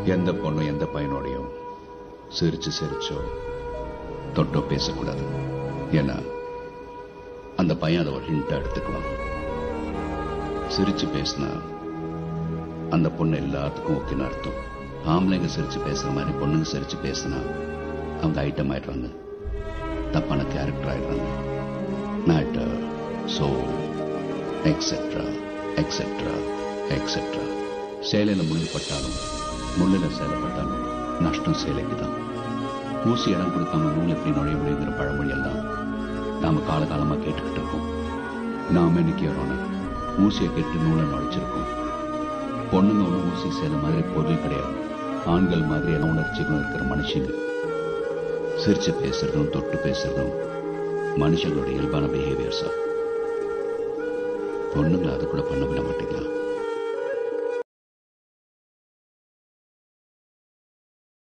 எந்த பொண்ணும் எந்த பையனோடையும் சிரிச்சு சிரிச்சோ தொட்டோ பேசக்கூடாது. ஏன்னா அந்த பையன் அதை ஒரு ஹிண்டா எடுத்துக்குவான். சிரிச்சு பேசினா அந்த பொண்ணு எல்லாத்துக்கும் ஓகேன்னு அர்த்தம். ஆம்பளைங்க சிரிச்சு பேசுற மாதிரி பொண்ணுங்க சிரிச்சு பேசினா அவங்க ஐட்டம் ஆயிடுறாங்க, தப்பான கேரக்டர் ஆயிடுறாங்க. Matter, soul, etcetera etcetera etcetera. சேலையில முள் பட்டாலும் முள்ளில் சேலைப்பட்டாலும் நஷ்டம் சேலைக்கு தான். ஊசி இடம் கொடுக்காம நூல் எப்படி நுழைய முடியுங்கிற பழமொழி எல்லாம் நாம காலகாலமா கேட்டுக்கிட்டு இருக்கோம். நாம இன்னைக்கு வரோம் ஊசியை கேட்டு நூலை நுழைச்சிருக்கோம். பொண்ணுங்க ஒண்ணு ஊசி சேலை மாதிரி பொருள் கிடையாது. ஆண்கள் மாதிரி எல்லாம் உணர்ச்சிகளும் இருக்கிற மனுஷங்க. சிரிச்சு பேசுறதும் தொட்டு பேசுறதும் மனுஷங்களோட இயல்பான பிஹேவியர்ஸா. பொண்ணுங்களை அது கூட பண்ண விட மாட்டீங்களா?